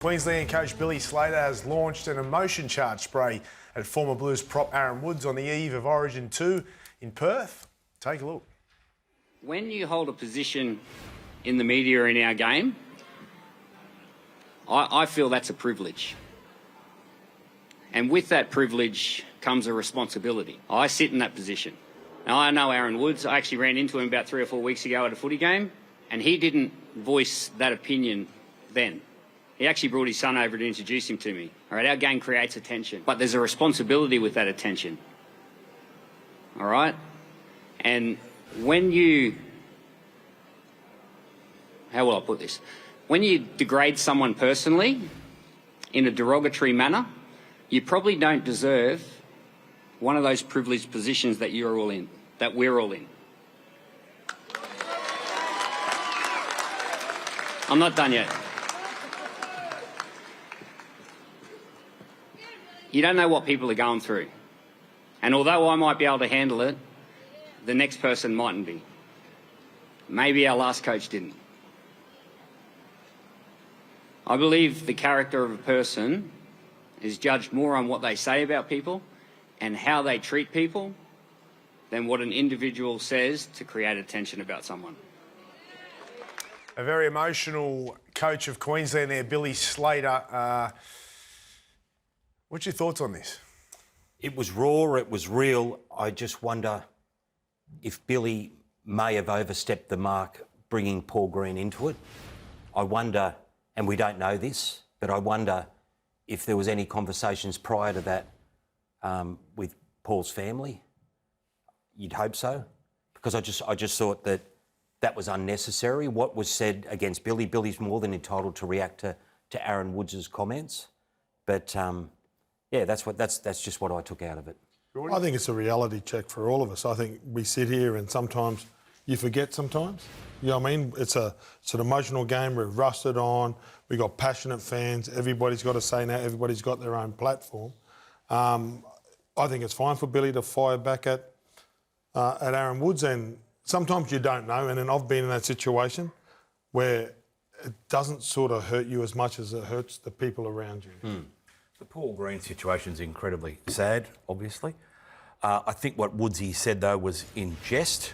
Queensland coach Billy Slater has launched an emotion chart spray at former Blues prop Aaron Woods on the eve of Origin 2 in Perth. Take a look. When you hold a position in the media in our game, I feel that's a privilege. And with that privilege comes a responsibility. I sit in that position. Now, I know Aaron Woods. I actually ran into him about 3 or 4 weeks ago at a footy game, and he didn't voice that opinion then. He actually brought his son over to introduce him to me. All right, our game creates attention, but there's a responsibility with that attention. All right? And when you... How will I put this? When you degrade someone personally in a derogatory manner, you probably don't deserve one of those privileged positions that you're all in, that we're all in. I'm not done yet. You don't know what people are going through. And although I might be able to handle it, the next person mightn't be. Maybe our last coach didn't. I believe the character of a person is judged more on what they say about people and how they treat people than what an individual says to create attention about someone. A very emotional coach of Queensland there, Billy Slater. What's your thoughts on this? It was raw, it was real. I just wonder if Billy may have overstepped the mark bringing Paul Green into it. I wonder, and we don't know this, but I wonder if there was any conversations prior to that with Paul's family. You'd hope so, because I just thought that that was unnecessary. What was said against Billy, Billy's more than entitled to react to Aaron Woods' comments, but yeah, that's just what I took out of it. I think it's a reality check for all of us. I think we sit here and sometimes you forget sometimes. You know what I mean? It's an emotional game. We're rusted on. We've got passionate fans. Everybody's got to say now. Everybody's got their own platform. I think it's fine for Billy to fire back at Aaron Woods, and sometimes you don't know. And then I've been in that situation where it doesn't sort of hurt you as much as it hurts the people around you. The Paul Green situation's incredibly sad, obviously. I think what Woodsy said, though, was in jest.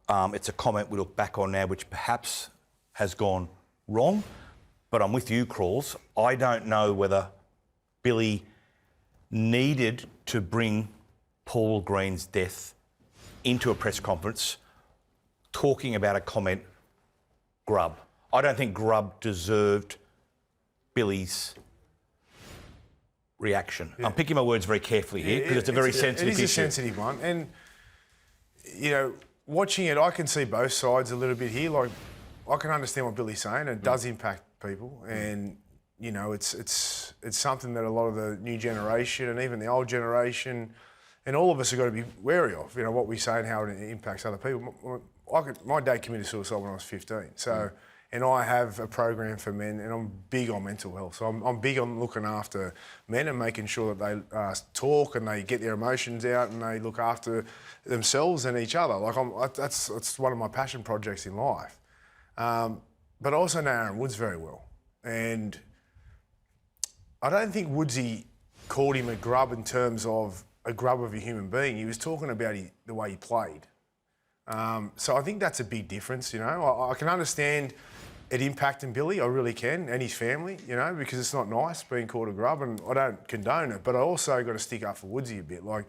It's a comment we look back on now which perhaps has gone wrong. But I'm with you, Crawls. I don't know whether Billy needed to bring Paul Green's death into a press conference talking about a comment, grub. I don't think grub deserved Billy's reaction. Yeah. I'm picking my words very carefully here because it's a very sensitive issue. It is a sensitive one. And, you know, watching it, I can see both sides a little bit here. Like, I can understand what Billy's saying. It does impact people. And, you know, it's something that a lot of the new generation and even the old generation and all of us have got to be wary of, you know, what we say and how it impacts other people. My dad committed suicide when I was 15. So... And I have a program for men, and I'm big on mental health. So I'm big on looking after men and making sure that they talk and they get their emotions out and they look after themselves and each other. Like that's one of my passion projects in life. But I also know Aaron Woods very well, and I don't think Woodsy called him a grub in terms of a grub of a human being. He was talking about the way he played. So I think that's a big difference. You know, I can understand it impacting Billy, I really can, and his family, you know, because it's not nice being called a grub, and I don't condone it, but I also got to stick up for Woodsy a bit. Like,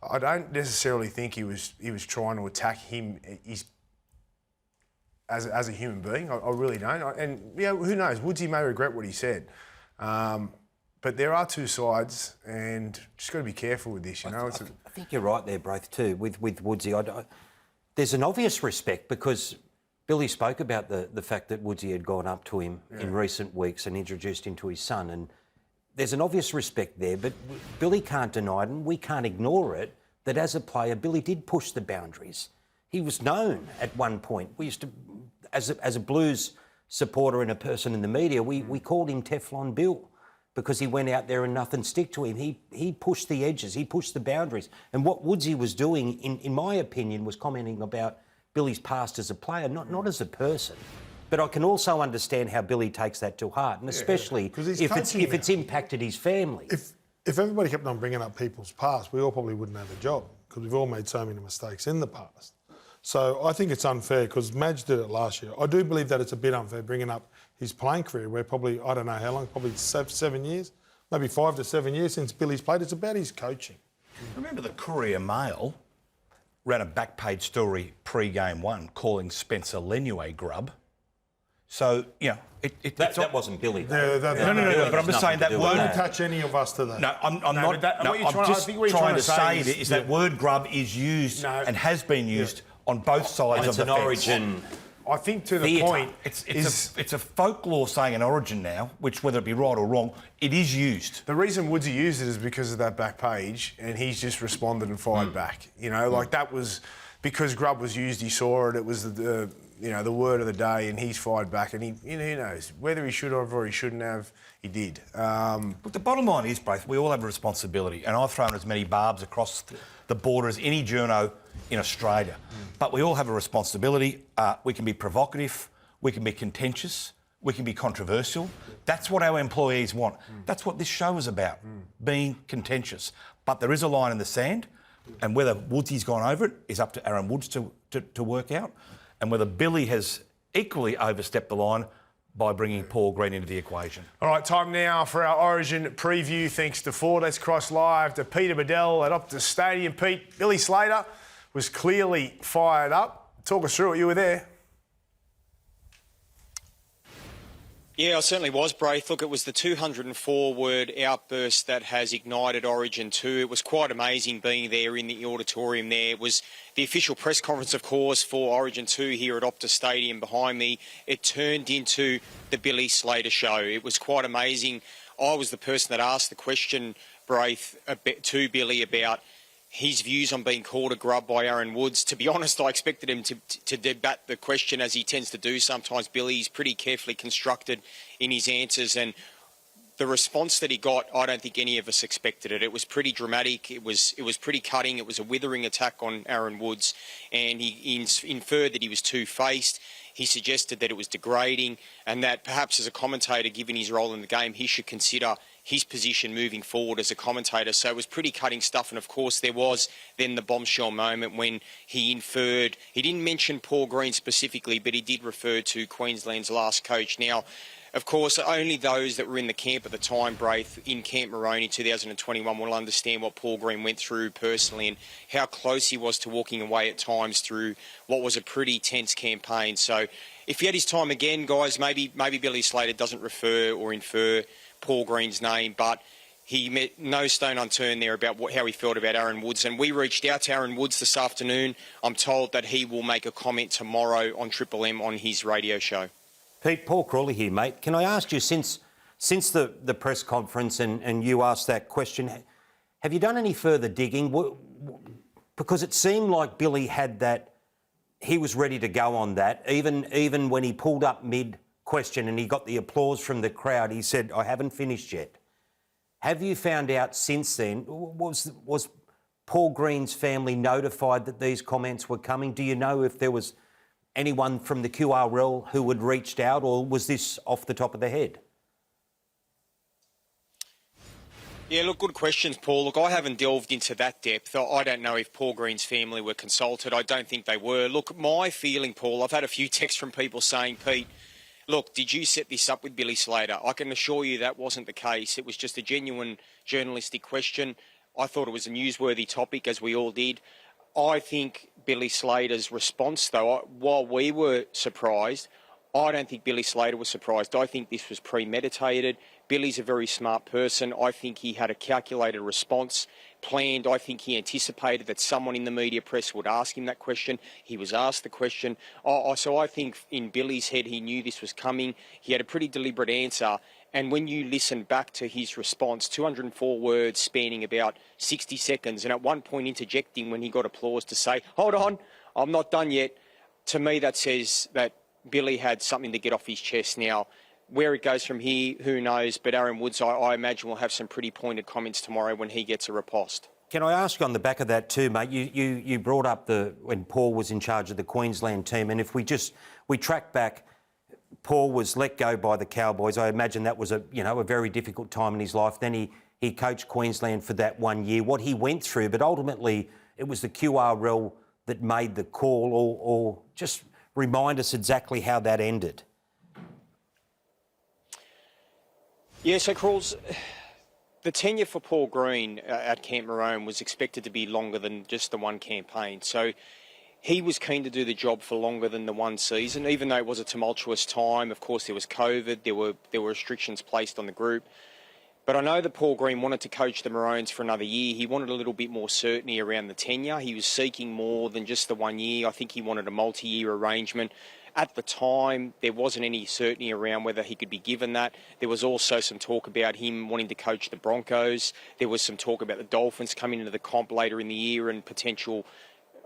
I don't necessarily think he was trying to attack him as a human being. I really don't. And, you know, who knows? Woodsy may regret what he said. But there are two sides, and just got to be careful with this, you know. I think you're right there, Braith, too, with Woodsy. There's an obvious respect because Billy spoke about the fact that Woodsy had gone up to him in recent weeks and introduced him to his son, and there's an obvious respect there, but Billy can't deny it and we can't ignore it, that as a player, Billy did push the boundaries. He was known at one point. We used to, as a Blues supporter and a person in the media, we called him Teflon Bill because he went out there and nothing stick to him. He pushed the edges, he pushed the boundaries. And what Woodsy was doing, in my opinion, was commenting about Billy's past as a player, not as a person. But I can also understand how Billy takes that to heart, and especially 'cause he's if coaching it's now. impacted his family. If everybody kept on bringing up people's past, we all probably wouldn't have a job because we've all made so many mistakes in the past. So I think it's unfair because Madge did it last year. I do believe that it's a bit unfair bringing up his playing career where probably, I don't know how long, probably 7 years, maybe 5 to 7 years since Billy's played. It's about his coaching. Remember the Courier Mail ran a back page story pre-game one calling Spencer Lenue grub. So, That wasn't Billy. No, but I'm just saying that Won't word... attach any of us to that. No, I'm not. but No, what you're I'm trying- I just think what you're trying to trying to say say is that word grub is used and has been used on both sides And of it's the an fence. origin. I think to the Theatre. point It's a folklore saying an origin now, which whether it be right or wrong, it is used. the reason Woodsy used it is because of that back page, and he's just responded and fired back. Like that was because grub was used. He saw it. It was the word of the day, and he's fired back. And who knows whether he should have or he shouldn't have. He did. But the bottom line is, Braith, we all have a responsibility, and I've thrown as many barbs across the border as any journo in Australia. But we all have a responsibility. We can be provocative, we can be contentious, we can be controversial. That's what our employees want. That's what this show is about, being contentious. But there is a line in the sand, and whether Woodsy's gone over it is up to Aaron Woods to work out, and whether Billy has equally overstepped the line by bringing Paul Green into the equation. All right, time now for our Origin preview. Thanks to Ford. Let's cross live to Peter Bedell at Optus Stadium. Pete, Billy Slater was clearly fired up. Talk us through it. You were there. Yeah, I certainly was, Braith. Look, it was the 204-word outburst that has ignited Origin 2. It was quite amazing being there in the auditorium there. It was the official press conference, of course, for Origin 2 here at Optus Stadium behind me. It turned into the Billy Slater show. It was quite amazing. I was the person that asked the question, Braith, to Billy about his views on being called a grub by Aaron Woods. To be honest, I expected him to debate the question as he tends to do sometimes. Billy's pretty carefully constructed in his answers, and the response that he got, I don't think any of us expected it. It was pretty dramatic. It was pretty cutting. It was a withering attack on Aaron Woods, and he inferred that he was two-faced. He suggested that it was degrading and that perhaps as a commentator, given his role in the game, he should consider his position moving forward as a commentator. So it was pretty cutting stuff. And of course, there was then the bombshell moment when he inferred, he didn't mention Paul Green specifically, but he did refer to Queensland's last coach. Now, of course, only those that were in the camp at the time, Braith, in Camp Maroons 2021 will understand what Paul Green went through personally and how close he was to walking away at times through what was a pretty tense campaign. So if he had his time again, guys, maybe Billy Slater doesn't refer or infer Paul Green's name, but he met no stone unturned there about how he felt about Aaron Woods. And we reached out to Aaron Woods this afternoon. I'm told that he will make a comment tomorrow on Triple M on his radio show. Pete, Paul Crawley here, mate. Can I ask you, since the press conference and you asked that question, have you done any further digging? Because it seemed like Billy had that, he was ready to go on that. Even when he pulled up mid-question and he got the applause from the crowd, he said, I haven't finished yet. Have you found out since then, was Paul Green's family notified that these comments were coming? Do you know if there was anyone from the QRL who had reached out, or was this off the top of the head? Yeah, look, good questions, Paul. Look, I haven't delved into that depth. I don't know if Paul Green's family were consulted. I don't think they were. Look, my feeling, Paul, I've had a few texts from people saying, Pete, look, did you set this up with Billy Slater? I can assure you that wasn't the case. It was just a genuine journalistic question. I thought it was a newsworthy topic, as we all did. I think Billy Slater's response, though, while we were surprised, I don't think Billy Slater was surprised. I think this was premeditated. Billy's a very smart person. I think he had a calculated response planned. I think he anticipated that someone in the media press would ask him that question. He was asked the question. So I think in Billy's head, he knew this was coming. He had a pretty deliberate answer. And when you listen back to his response, 204 words spanning about 60 seconds, and at one point interjecting when he got applause to say, hold on, I'm not done yet. To me, that says that Billy had something to get off his chest. Now, where it goes from here, who knows? But Aaron Woods, I imagine, will have some pretty pointed comments tomorrow when he gets a riposte. Can I ask you on the back of that too, mate? You brought up when Paul was in charge of the Queensland team, and if we track back, Paul was let go by the Cowboys. I imagine that was a very difficult time in his life. Then he coached Queensland for that 1 year. What he went through, but ultimately it was the QRL that made the call, or just remind us exactly how that ended. Yeah, so Crawls, the tenure for Paul Green at Camp Maroon was expected to be longer than just the one campaign. So he was keen to do the job for longer than the one season, even though it was a tumultuous time. Of course, there was COVID, there were restrictions placed on the group. But I know that Paul Green wanted to coach the Maroons for another year. He wanted a little bit more certainty around the tenure. He was seeking more than just the 1 year. I think he wanted a multi-year arrangement. At the time, there wasn't any certainty around whether he could be given that. There was also some talk about him wanting to coach the Broncos. There was some talk about the Dolphins coming into the comp later in the year and potential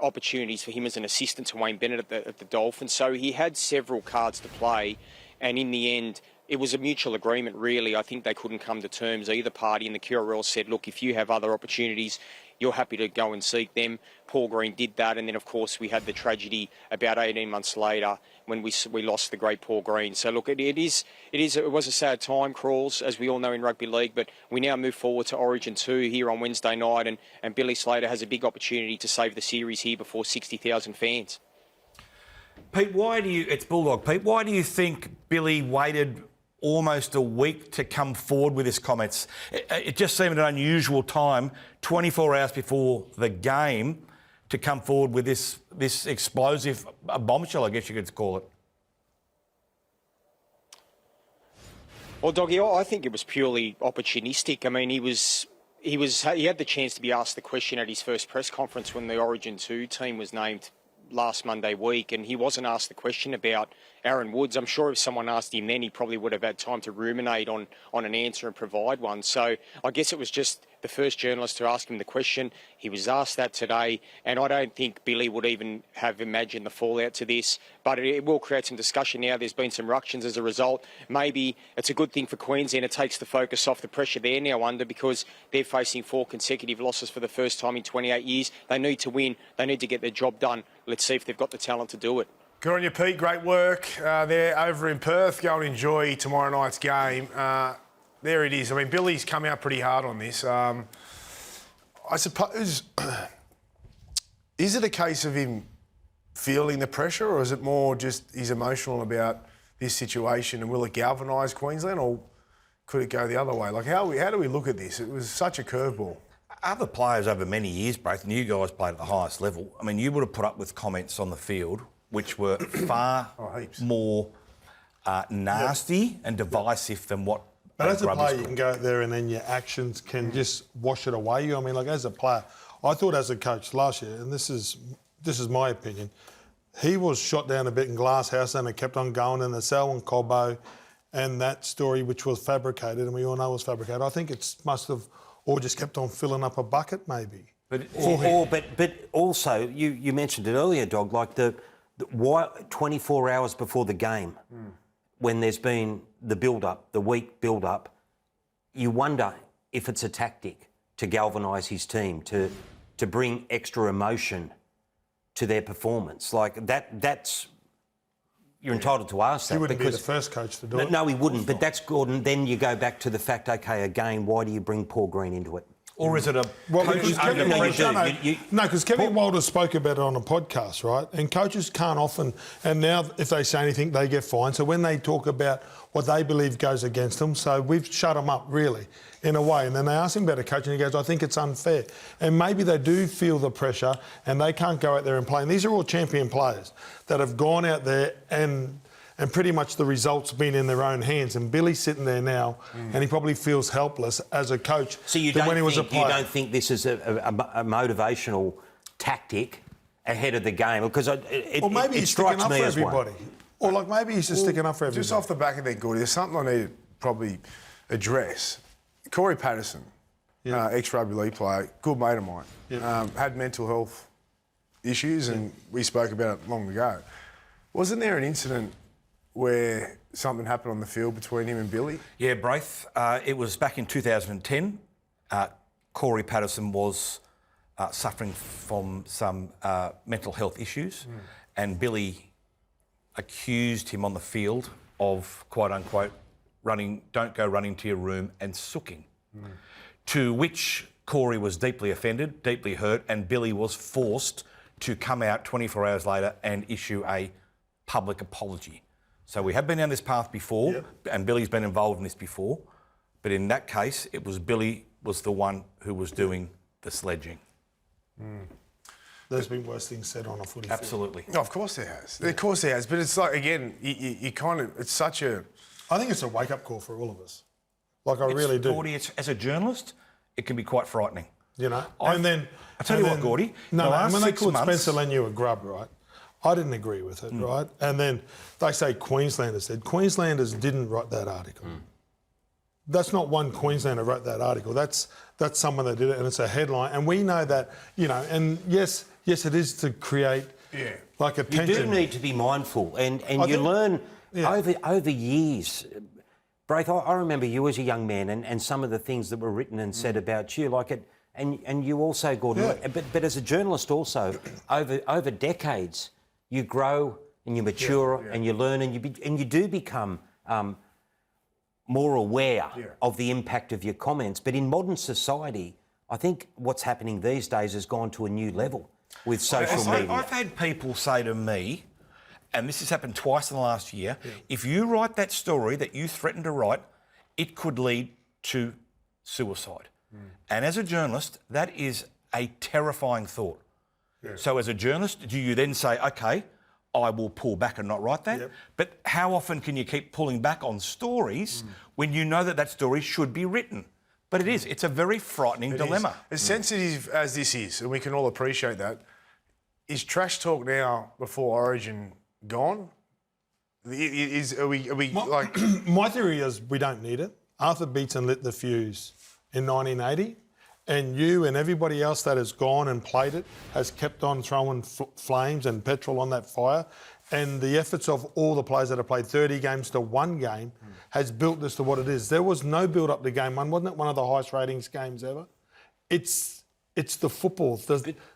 opportunities for him as an assistant to Wayne Bennett at the Dolphins. So he had several cards to play, and in the end, it was a mutual agreement, really. I think they couldn't come to terms, either party, and the QRL said, look, if you have other opportunities, you're happy to go and seek them. Paul Green did that, and then, of course, we had the tragedy about 18 months later when we lost the great Paul Green. So, look, it was a sad time, Crawls, as we all know in rugby league, but we now move forward to Origin 2 here on Wednesday night, and Billy Slater has a big opportunity to save the series here before 60,000 fans. Pete, it's Bulldog Pete, why do you think Billy waited almost a week to come forward with his comments? It just seemed an unusual time, 24 hours before the game, to come forward with this explosive bombshell, I guess you could call it. Well, Doggy, I think it was purely opportunistic. I mean, he had the chance to be asked the question at his first press conference when the Origin 2 team was named last Monday week, and he wasn't asked the question about Aaron Woods. I'm sure if someone asked him then, he probably would have had time to ruminate on an answer and provide one. So I guess it was just the first journalist to ask him the question. He was asked that today, and I don't think Billy would even have imagined the fallout to this, but it will create some discussion now. There's been some ructions as a result. Maybe it's a good thing for Queensland. It takes the focus off the pressure they're now under, because they're facing 4 consecutive losses for the first time in 28 years. They need to win. They need to get their job done. Let's see if they've got the talent to do it. Good on you, Pete. Great work there over in Perth. Go and enjoy tomorrow night's game. There it is. I mean, Billy's come out pretty hard on this. I suppose, is it a case of him feeling the pressure, or is it more just he's emotional about this situation, and will it galvanise Queensland, or could it go the other way? Like, how do we look at this? It was such a curveball. Other players over many years, Braith, and you guys played at the highest level. I mean, you would have put up with comments on the field which were far more nasty and divisive than what. But as a player, you can go out there and then your actions can just wash it away. I mean, like, as a player, I thought as a coach last year, and this is my opinion, he was shot down a bit in Glasshouse and it kept on going in the cell and Cobbo, and that story which was fabricated, and we all know was fabricated. I think it must have all just kept on filling up a bucket, maybe. But also, you mentioned it earlier, Dog, like why 24 hours before the game, when there's been the build-up, the week build-up, you wonder if it's a tactic to galvanise his team, to bring extra emotion to their performance. Like, that's... You're entitled to ask that. He wouldn't be the first coach to do it. No, he wouldn't, but that's good. And then you go back to the fact, OK, again, why do you bring Paul Green into it? Or is it a... Well, because Kevin Walder spoke about it on a podcast, right? And coaches can't often... And now, if they say anything, they get fined. So when they talk about what they believe goes against them, so we've shut them up, really, in a way. And then they ask him about a coach, and he goes, I think it's unfair. And maybe they do feel the pressure, and they can't go out there and play. And these are all champion players that have gone out there and pretty much the results been in their own hands. And Billy's sitting there now, and he probably feels helpless as a coach. So you don't think this is a motivational tactic ahead of the game? Because or maybe he's sticking up for everybody. Or like maybe he's just sticking up for everybody. Just off the back of that, Gordy, there's something I need to probably address. Corey Patterson, ex-rugby league player, good mate of mine, had mental health issues, and we spoke about it long ago. Wasn't there an incident where something happened on the field between him and Billy? Yeah, Braith. It was back in 2010. Corey Patterson was suffering from some mental health issues, and Billy accused him on the field of, quote unquote, don't go running to your room and sooking. To which Corey was deeply offended, deeply hurt, and Billy was forced to come out 24 hours later and issue a public apology. So we have been down this path before, and Billy's been involved in this before, but in that case, it was Billy was the one who was doing the sledging. There's been worse things said on a footy field. Absolutely. No, of course there has. Of course there has. But it's like, again, you kind of, it's such a... I think it's a wake-up call for all of us. Like, I really do. Gordy, as a journalist, it can be quite frightening. You know? I tell you what, Gordy. No, the last when they 6 called months, Spencer Leniu a grub, right? I didn't agree with it, right? And then they say Queenslanders said. Queenslanders didn't write that article. That's not one Queenslander wrote that article. That's someone that did it, and it's a headline. And we know that, you know, and yes, it is to create like attention. You do need to be mindful, and you learn over years. Braith, I remember you as a young man, and some of the things that were written and said about you, like it, and you also, Gordon. But as a journalist, also over decades, you grow and you mature and you learn and you do become more aware of the impact of your comments. But in modern society, I think what's happening these days has gone to a new level with social media. I've had people say to me, and this has happened twice in the last year, if you write that story that you threatened to write, it could lead to suicide. And as a journalist, that is a terrifying thought. So as a journalist, do you then say, OK, I will pull back and not write that? But how often can you keep pulling back on stories when you know that story should be written? But it is. It's a very frightening dilemma. As sensitive as this is, and we can all appreciate that, is trash talk now before Origin gone? Are we like... My theory is we don't need it. Arthur Beetson lit the fuse in 1980, and you and everybody else that has gone and played it has kept on throwing flames and petrol on that fire. And the efforts of all the players that have played 30 games to one game has built this to what it is. There was no build-up to game one. Wasn't it one of the highest ratings games ever? It's the football,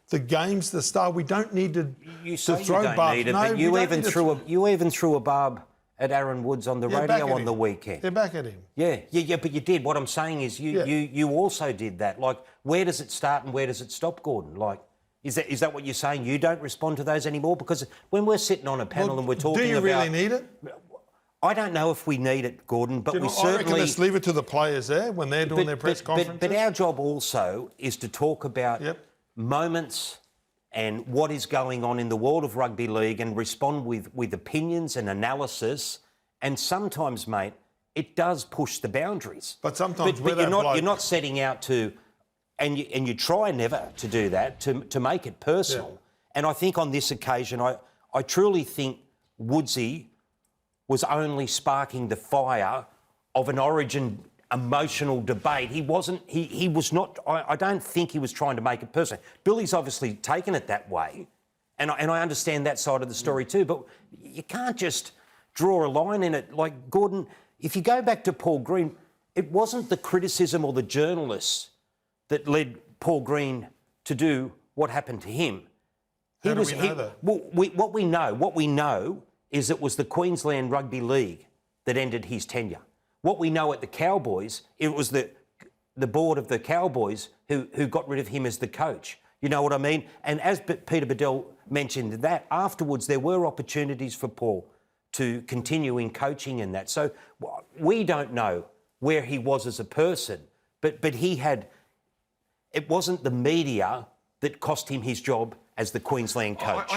the game's the star. We don't need to You say throw you don't barbs. need it, No, but we you don't even need to threw you even threw a barb at Aaron Woods on the back radio at on him. the weekend. They're back at him. Yeah, but you did. What I'm saying is you also did that. Like, where does it start and where does it stop, Gordon? Like, is that what you're saying? You don't respond to those anymore? Because when we're sitting on a panel and we're talking about... Do you really need it? I don't know if we need it, Gordon, but we I certainly... reckon let's leave it to the players there when they're doing their press conferences. But our job also is to talk about moments and what is going on in the world of rugby league and respond with opinions and analysis. And sometimes, mate, it does push the boundaries. But sometimes you're not setting out to, and you try never to do that, to make it personal. And I think on this occasion, I truly think Woodsy was only sparking the fire of an Origin emotional debate. He was not, I don't think he was trying to make it personal. Billy's obviously taken it that way, and I understand that side of the story too, but you can't just draw a line in it. Like, Gordon, if you go back to Paul Green, it wasn't the criticism or the journalists that led Paul Green to do what happened to him. How do we know that? Well, what we know is it was the Queensland Rugby League that ended his tenure. What we know at the Cowboys, it was the board of the Cowboys who got rid of him as the coach. You know what I mean? And as Peter Bedell mentioned that, afterwards there were opportunities for Paul to continue in coaching and that. So we don't know where he was as a person, but he had... It wasn't the media that cost him his job as the Queensland coach.